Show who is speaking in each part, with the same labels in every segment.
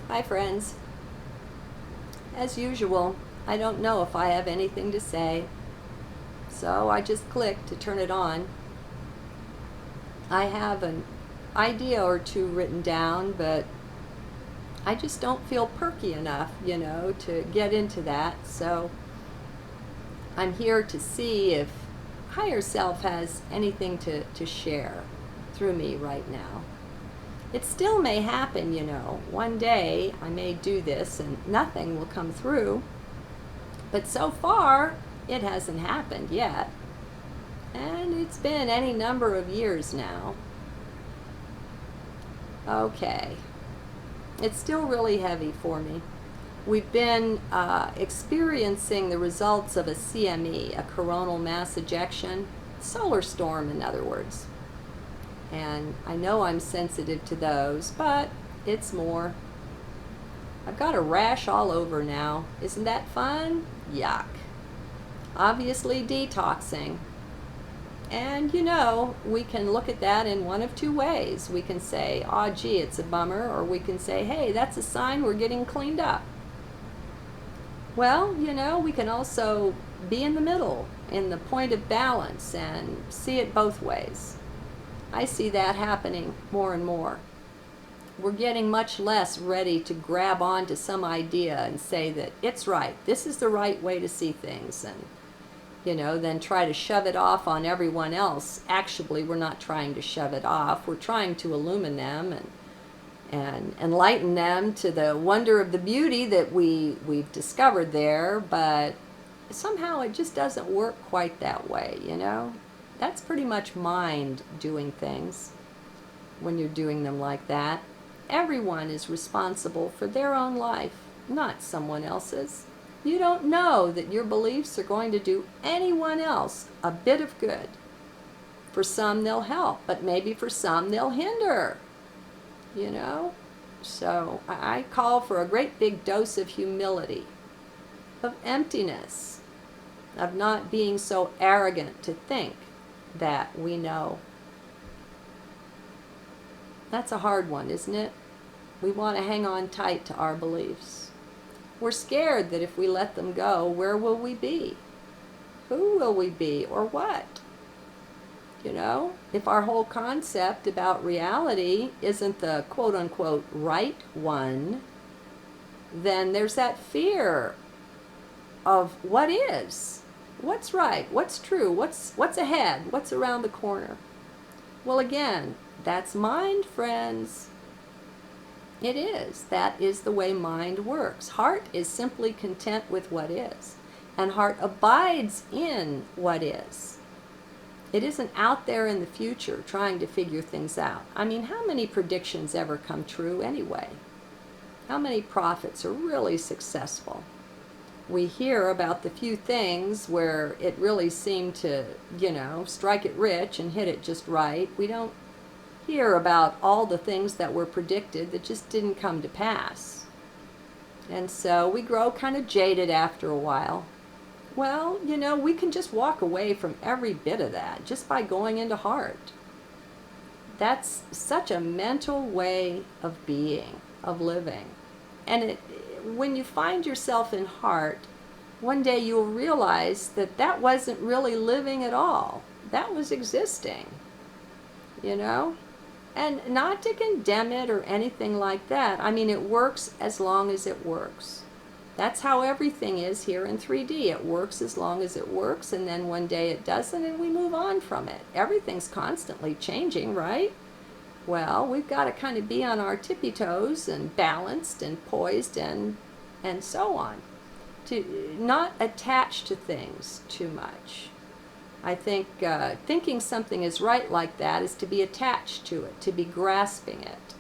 Speaker 1: Hi friends. As usual, I don't know if I have anything to say, so I just clicked to turn it on. I have an idea or two written down, but I just don't feel perky enough, to get into that. So I'm here to see if higher self has anything to share through me right now. It still may happen, One day I may do this and nothing will come through. But so far, it hasn't happened yet. And it's been any number of years now. Okay. It's still really heavy for me. We've been experiencing the results of a CME, a coronal mass ejection, solar storm, in other words. And I know I'm sensitive to those, but it's more. I've got a rash all over now. Isn't that fun? Yuck. Obviously detoxing. And we can look at that in one of two ways. We can say, oh gee, it's a bummer, or we can say, hey, that's a sign we're getting cleaned up. Well, we can also be in the middle, in the point of balance, and see it both ways. I see that happening more and more. We're getting much less ready to grab onto some idea and say that it's right, this is the right way to see things, and then try to shove it off on everyone else. Actually, we're not trying to shove it off. We're trying to illumine them and enlighten them to the wonder of the beauty that we've discovered there, but somehow it just doesn't work quite that way, That's pretty much mind doing things when you're doing them like that. Everyone is responsible for their own life, not someone else's. You don't know that your beliefs are going to do anyone else a bit of good. For some, they'll help, but maybe for some, they'll hinder. So I call for a great big dose of humility, of emptiness, of not being so arrogant to think that we know. That's a hard one, isn't it? We want to hang on tight to our beliefs. We're scared that if we let them go, where will we be? Who will we be, or what? If our whole concept about reality isn't the quote-unquote right one, then there's that fear of what is. What's right? What's true? What's ahead? What's around the corner? Well, again, that's mind, friends. It is. That is the way mind works. Heart is simply content with what is, and heart abides in what is. It isn't out there in the future trying to figure things out. I mean, how many predictions ever come true anyway? How many prophets are really successful? We hear about the few things where it really seemed to, strike it rich and hit it just right. We don't hear about all the things that were predicted that just didn't come to pass. And so we grow kind of jaded after a while. Well, we can just walk away from every bit of that just by going into heart. That's such a mental way of being, of living. And when you find yourself in heart, one day you'll realize that that wasn't really living at all. That was existing, And not to condemn it or anything like that. I mean, it works as long as it works. That's how everything is here in 3D. It works as long as it works, and then one day it doesn't, and we move on from it. Everything's constantly changing, right? Well, we've got to kind of be on our tippy toes and balanced and poised and so on. To not attach to things too much. I think thinking something is right like that is to be attached to it, to be grasping it.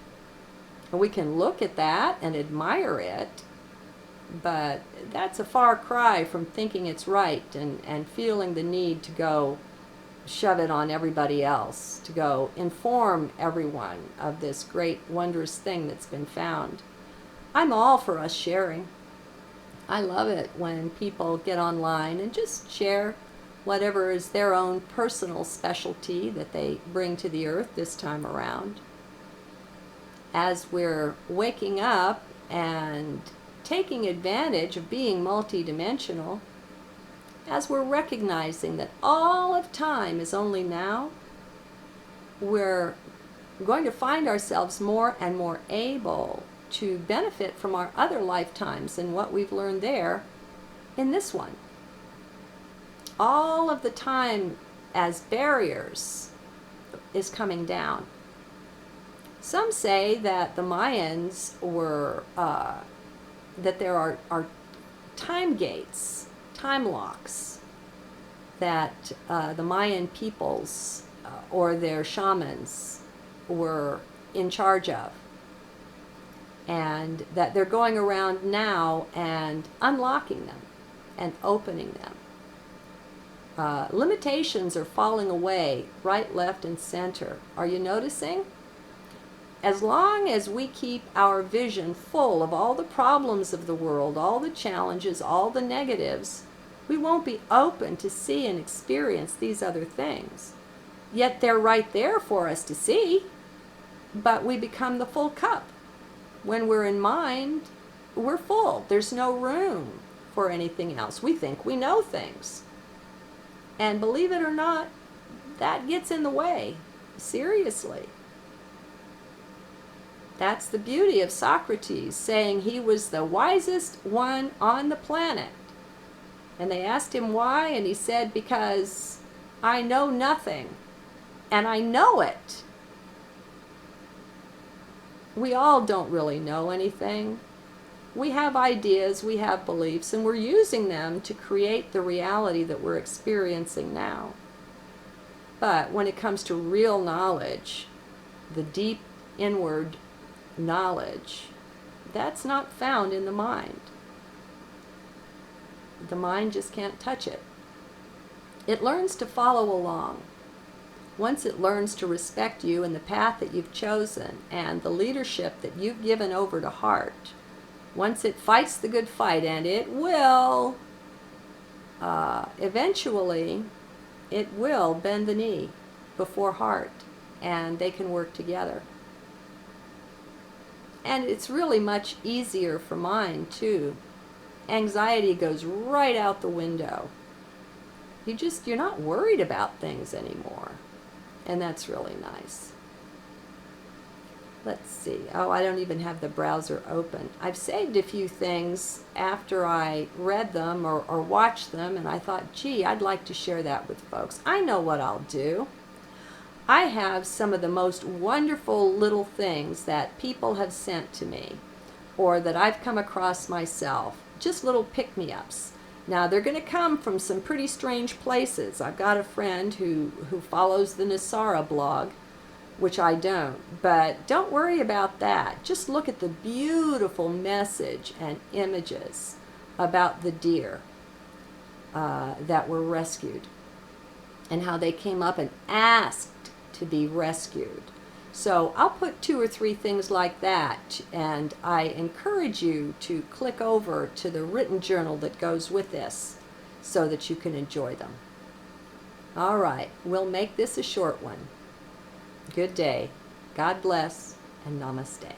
Speaker 1: And we can look at that and admire it, but that's a far cry from thinking it's right and feeling the need to go shove it on everybody else, to go inform everyone of this great wondrous thing that's been found. I'm all for us sharing. I love it when people get online and just share whatever is their own personal specialty that they bring to the earth this time around. As we're waking up and taking advantage of being multidimensional, as we're recognizing that all of time is only now, we're going to find ourselves more and more able to benefit from our other lifetimes and what we've learned there in this one. All of the time as barriers is coming down. Some say that the Mayans were, that there are time gates, time locks, that the Mayan peoples or their shamans were in charge of. And that they're going around now and unlocking them and opening them. Limitations are falling away right, left, and center. Are you noticing? As long as we keep our vision full of all the problems of the world, all the challenges, all the negatives, we won't be open to see and experience these other things. Yet they're right there for us to see, but we become the full cup. When we're in mind, we're full. There's no room for anything else. We think we know things. And believe it or not, that gets in the way. Seriously. That's the beauty of Socrates, saying he was the wisest one on the planet. And they asked him why, and he said, because I know nothing, and I know it. We all don't really know anything. We have ideas, we have beliefs, and we're using them to create the reality that we're experiencing now. But when it comes to real knowledge, the deep inward knowledge, that's not found in the mind. The mind just can't touch it. It learns to follow along. Once it learns to respect you and the path that you've chosen and the leadership that you've given over to heart, once it fights the good fight, and it will, eventually, it will bend the knee before heart, and they can work together. And it's really much easier for mind, too. Anxiety goes right out the window. You're not worried about things anymore. And that's really nice. Let's see. Oh, I don't even have the browser open. I've saved a few things after I read them or watched them, and I thought, gee, I'd like to share that with folks. I know what I'll do. I have some of the most wonderful little things that people have sent to me or that I've come across myself, just little pick-me-ups. Now, they're going to come from some pretty strange places. I've got a friend who follows the Nasara blog, which I don't. But don't worry about that. Just look at the beautiful message and images about the deer that were rescued and how they came up and asked to be rescued. So I'll put 2 or 3 things like that, and I encourage you to click over to the written journal that goes with this so that you can enjoy them. All right, we'll make this a short one. Good day. God bless, and namaste.